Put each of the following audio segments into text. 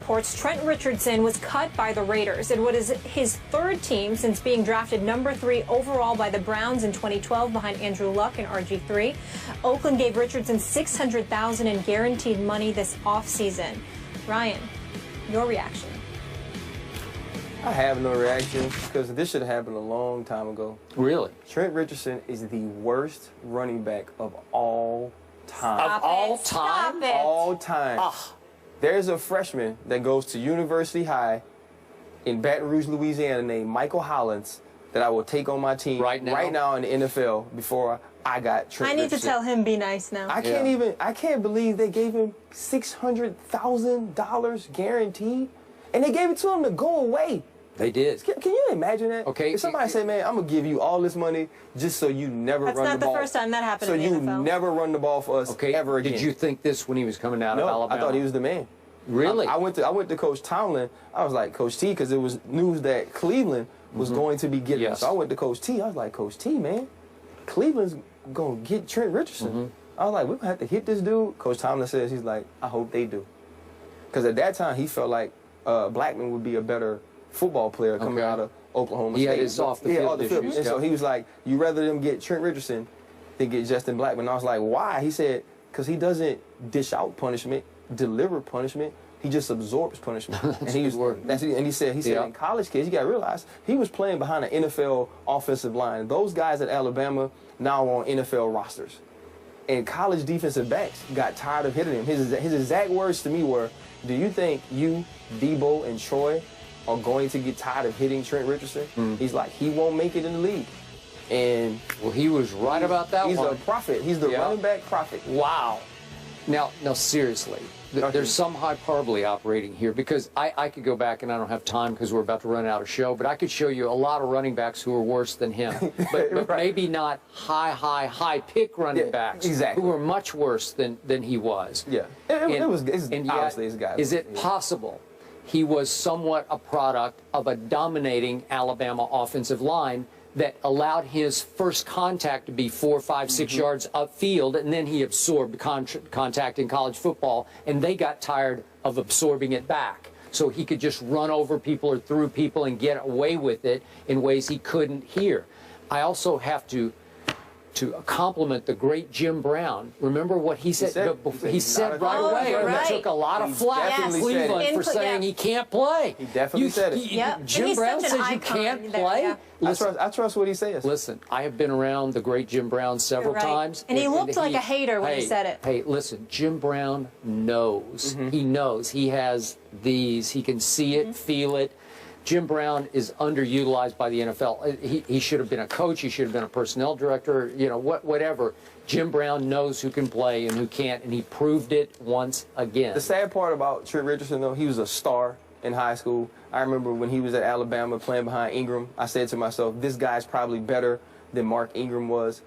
Reports Trent Richardson was cut by the Raiders. It was his third team since being drafted #3 overall by the Browns in 2012 behind Andrew Luck and RG3. Oakland gave Richardson $600,000 in guaranteed money this offseason. Ryan, your reaction? I have no reaction because this should have happened a long time ago. Really? Trent Richardson is the worst running back of all time. Stop it. Stop it. All time. There's a freshman that goes to University High in Baton Rouge, Louisiana, named Michael Hollins that I will take on my team right now in the NFL before I got Trent I need Richardson. to tell him be nice now. I can't believe they gave him $600,000 guaranteed, and they gave it to him to go away. They did. Can you imagine that? Okay. If somebody say, man, I'm going to give you all this money just so you never run the ball. That's not the first time that happened so in the you NFL. never run the ball for us ever again. Did you think this when he was coming out of Alabama? I thought he was the man. Really? I went to Coach Tomlin. I was like, Coach T, because it was news that Cleveland was going to be getting him. So I went to Coach T. I was like, Coach T, man, Cleveland's going to get Trent Richardson. I was like, we're going to have to hit this dude. Coach Tomlin says, he's like, I hope they do. Because at that time, he felt like Blackman would be a better football player coming out of Oklahoma State. He had his off-the-field issues. And so he was like, you rather them get Trent Richardson than get Justin Blackman. And I was like, why? He said, because he doesn't dish out punishment, deliver punishment. He just absorbs punishment. And he said in college kids, you got to realize he was playing behind an NFL offensive line. Those guys at Alabama now are on NFL rosters. And college defensive backs got tired of hitting him. His exact words to me were, do you think you, Debo, and Troy are going to get tired of hitting Trent Richardson? He's like, he won't make it in the league. And well, he was right about that one. He's a prophet. He's the running back prophet. Wow. Now seriously, there's some hyperbole operating here because I could go back, and I don't have time because we're about to run out of show, but I could show you a lot of running backs who are worse than him. But maybe not high pick running backs who were much worse than he was. Yeah. Obviously his guy. Is it possible he was somewhat a product of a dominating Alabama offensive line that allowed his first contact to be 4, 5, 6 yards upfield, and then he absorbed contact in college football, and they got tired of absorbing it back. So he could just run over people or through people and get away with it in ways he couldn't here. I also have to compliment the great Jim Brown. Remember what he said? He said right away. He took a lot of flack in Cleveland for saying he can't play. He definitely said it. Jim Brown says you can't play. I trust what he says. Listen, I have been around the great Jim Brown several times. And he looked like a hater when he said it. Hey, listen, Jim Brown knows. He knows. He has these. He can see it, feel it. Jim Brown is underutilized by the NFL. He should have been a coach. He should have been a personnel director. You know, whatever. Jim Brown knows who can play and who can't, and he proved it once again. The sad part about Trent Richardson, though, he was a star in high school. I remember when he was at Alabama playing behind Ingram, I said to myself, this guy's probably better than Mark Ingram was.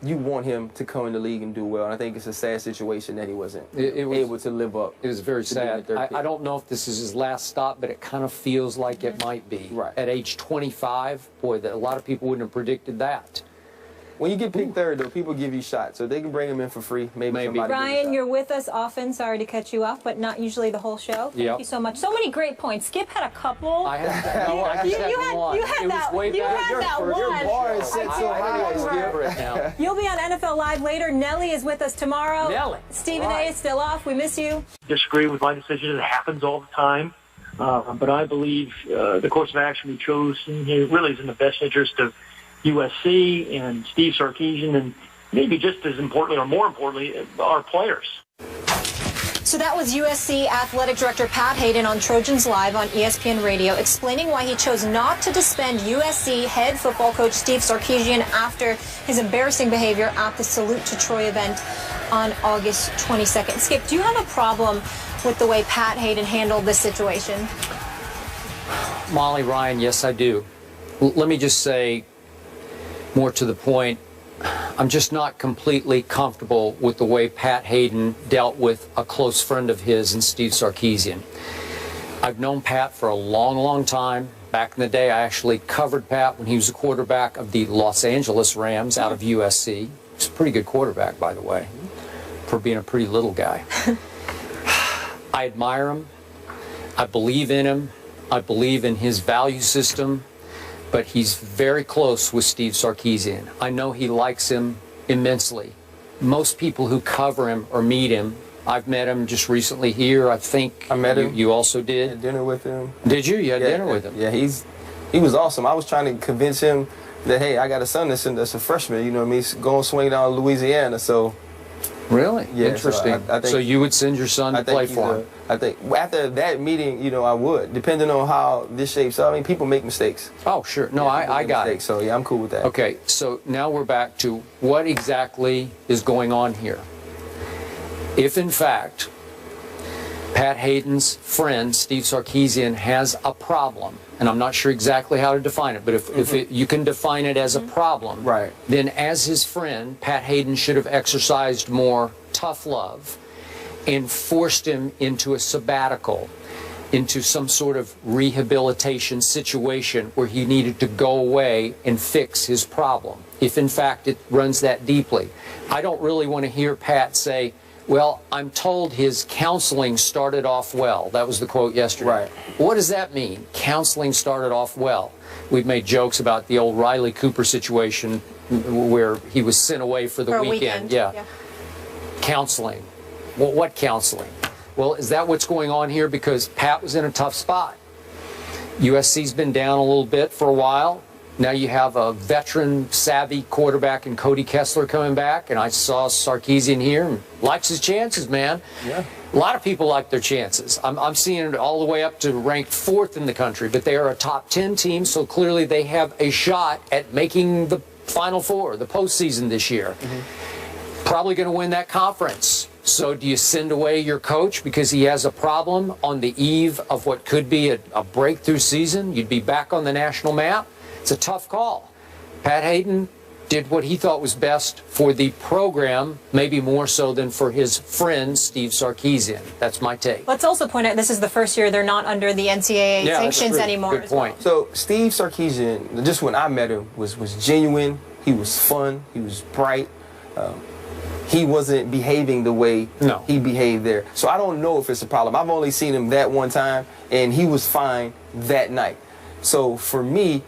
You want him to come in the league and do well, and I think it's a sad situation that he wasn't able to live up. It was very sad. I don't know if this is his last stop, but it kind of feels like it might be. At age 25, boy, a lot of people wouldn't have predicted that. When you get picked third, though, people give you shots, so they can bring him in for free. Maybe. Ryan, you're with us often. Sorry to cut you off, but not usually the whole show. Thank you so much. So many great points. Skip had a couple. I had that. You had that one. Your bar is set so high, Skip. You'll be on NFL Live later. Nelly is with us tomorrow. Nelly. Stephen A. is still off. We miss you. Disagree with my decision. It happens all the time. But I believe the course of action we chose really is in the best interest of USC and Steve Sarkisian, and maybe just as importantly or more importantly, our players. So that was USC Athletic Director Pat Hayden on Trojans Live on ESPN Radio, explaining why he chose not to disband USC head football coach Steve Sarkisian after his embarrassing behavior at the Salute to Troy event on August 22nd. Skip, do you have a problem with the way Pat Hayden handled this situation? Molly, Ryan, yes, I do. Let me just say, more to the point, I'm just not completely comfortable with the way Pat Hayden dealt with a close friend of his and Steve Sarkisian. I've known Pat for a long, long time. Back in the day, I actually covered Pat when he was the quarterback of the Los Angeles Rams out of USC. He's a pretty good quarterback, by the way, for being a pretty little guy. I admire him. I believe in him. I believe in his value system. But he's very close with Steve Sarkisian. I know he likes him immensely. Most people who cover him or meet him, I've met him just recently here. I think I met him. You also did. Had dinner with him. Did you? You had dinner with him. Yeah, he was awesome. I was trying to convince him that, hey, I got a son that's a freshman. You know what I mean? Going swing down Louisiana. So. Really? Yeah, interesting. So, I think, so you would send your son to play for him? I think after that meeting, you know, I would, depending on how this shapes up. I mean, people make mistakes. Oh, sure. No, yeah, I got it. So, yeah, I'm cool with that. Okay, so now we're back to what exactly is going on here. If, in fact, Pat Hayden's friend, Steve Sarkisian, has a problem, and I'm not sure exactly how to define it, but if you can define it as a problem, right, then as his friend, Pat Hayden should have exercised more tough love and forced him into a sabbatical, into some sort of rehabilitation situation where he needed to go away and fix his problem, if in fact it runs that deeply. I don't really want to hear Pat say, well, I'm told his counseling started off well. That was the quote yesterday. Right. What does that mean? Counseling started off well. We've made jokes about the old Riley Cooper situation where he was sent away for the weekend. Yeah. Counseling. Well, what counseling? Well, is that what's going on here? Because Pat was in a tough spot. USC's been down a little bit for a while. Now you have a veteran, savvy quarterback in Cody Kessler coming back, and I saw Sarkisian here and likes his chances, man. Yeah. A lot of people like their chances. I'm seeing it all the way up to ranked 4th in the country, but they are a top 10 team, so clearly they have a shot at making the Final Four, the postseason this year. Probably going to win that conference. So do you send away your coach because he has a problem on the eve of what could be a breakthrough season? You'd be back on the national map. It's a tough call. Pat Hayden did what he thought was best for the program, maybe more so than for his friend, Steve Sarkisian. That's my take. Let's also point out this is the first year they're not under the NCAA sanctions anymore. Good point. So Steve Sarkisian, just when I met him, was genuine. He was fun. He was bright. He wasn't behaving the way he behaved there. So I don't know if it's a problem. I've only seen him that one time, and he was fine that night. So for me,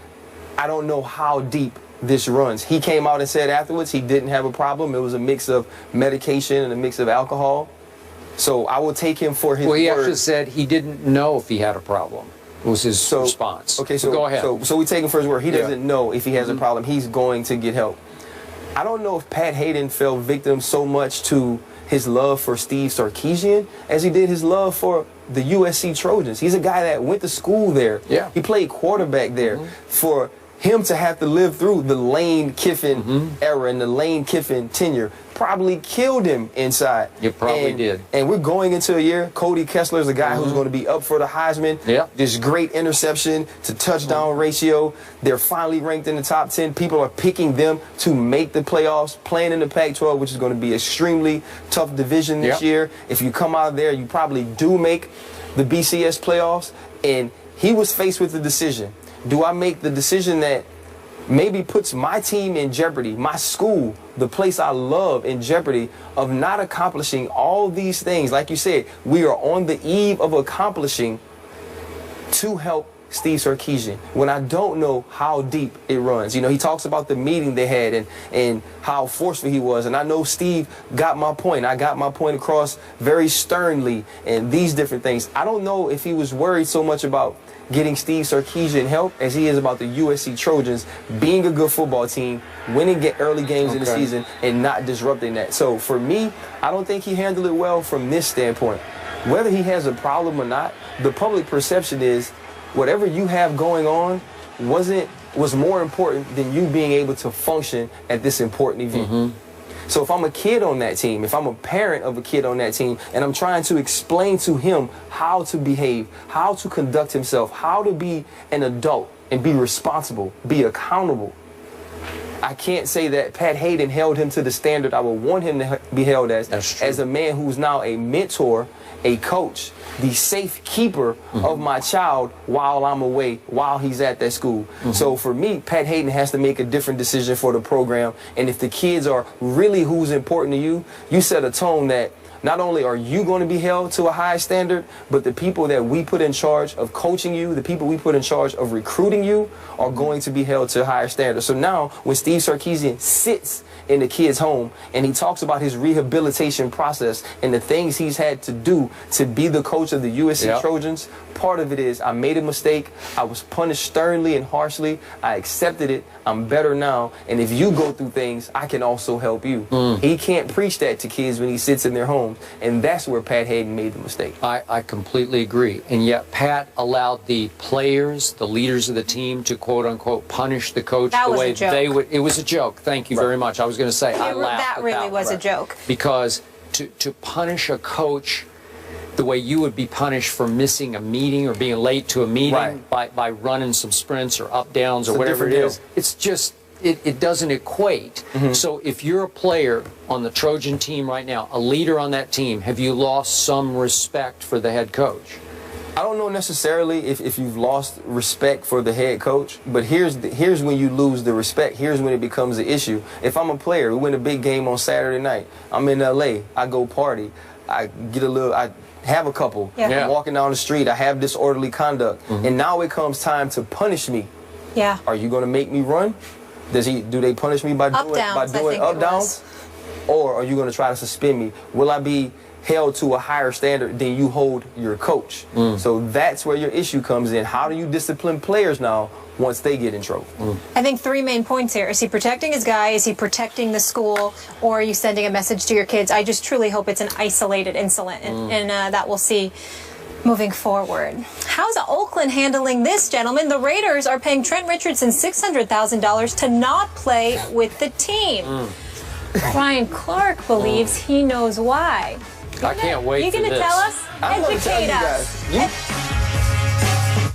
I don't know how deep this runs. He came out and said afterwards he didn't have a problem. It was a mix of medication and a mix of alcohol. So I will take him for his word. Well, he actually said he didn't know if he had a problem. It was his response. Okay, so go ahead. So we take him for his word. He doesn't know if he has a problem. He's going to get help. I don't know if Pat Hayden fell victim so much to his love for Steve Sarkisian as he did his love for the USC Trojans. He's a guy that went to school there. Yeah. He played quarterback there. For him to have to live through the Lane Kiffin era and the Lane Kiffin tenure probably killed him inside. It probably did. And we're going into a year, Cody Kessler is a guy who's going to be up for the Heisman. Yeah. This great interception to touchdown ratio. They're finally ranked in the top 10. People are picking them to make the playoffs, playing in the Pac-12, which is going to be extremely tough division this year. If you come out of there, you probably do make the BCS playoffs. And he was faced with the decision. Do I make the decision that maybe puts my team in jeopardy, my school, the place I love, in jeopardy of not accomplishing all these things? Like you said, we are on the eve of accomplishing to help Steve Sarkisian when I don't know how deep it runs. You know, he talks about the meeting they had and how forceful he was. And I know Steve got my point. I got my point across very sternly and these different things. I don't know if he was worried so much about getting Steve Sarkisian help as he is about the USC Trojans being a good football team, winning early games in the season, and not disrupting that. So for me, I don't think he handled it well from this standpoint. Whether he has a problem or not, the public perception is whatever you have going on was more important than you being able to function at this important event. So if I'm a kid on that team, if I'm a parent of a kid on that team, and I'm trying to explain to him how to behave, how to conduct himself, how to be an adult and be responsible, be accountable, I can't say that Pat Hayden held him to the standard I would want him to be held as a man who's now a mentor, a coach, the safe keeper of my child while I'm away, while he's at that school. So for me, Pat Hayden has to make a different decision for the program. And if the kids are really who's important to you, you set a tone that not only are you going to be held to a high standard, but the people that we put in charge of coaching you, the people we put in charge of recruiting you, are going to be held to a higher standard. So now when Steve Sarkisian sits in the kid's home and he talks about his rehabilitation process and the things he's had to do to be the coach of the USC Trojans, part of it is I made a mistake. I was punished sternly and harshly. I accepted it. I'm better now. And if you go through things, I can also help you. He can't preach that to kids when he sits in their homes. And that's where Pat Hayden made the mistake. I completely agree. And yet Pat allowed the players, the leaders of the team, to quote unquote punish the coach the way they would. It was a joke. Thank you very much. I was going to say I laughed that really was a joke. Because to punish a coach the way you would be punished for missing a meeting or being late to a meeting by running some sprints or up downs or whatever it is, it's just it doesn't equate. So if you're a player on the Trojan team right now, a leader on that team, have you lost some respect for the head coach? I don't know necessarily if you've lost respect for the head coach, but here's when you lose the respect. Here's when it becomes an issue. If I'm a player, we win a big game on Saturday night, I'm in LA, I go party, I have a couple, I'm walking down the street, I have disorderly conduct, and now it comes time to punish me. Are you going to make me run? Do they punish me by doing up downs? Or are you going to try to suspend me? Will I be held to a higher standard than you hold your coach? So that's where your issue comes in. How do you discipline players now once they get in trouble? I think three main points here. Is he protecting his guy? Is he protecting the school? Or are you sending a message to your kids? I just truly hope it's an isolated incident, and that we'll see moving forward. How's Oakland handling this, gentlemen? The Raiders are paying Trent Richardson $600,000 to not play with the team. Ryan Clark believes he knows why. I can't wait for this. You gonna tell us? Educate us.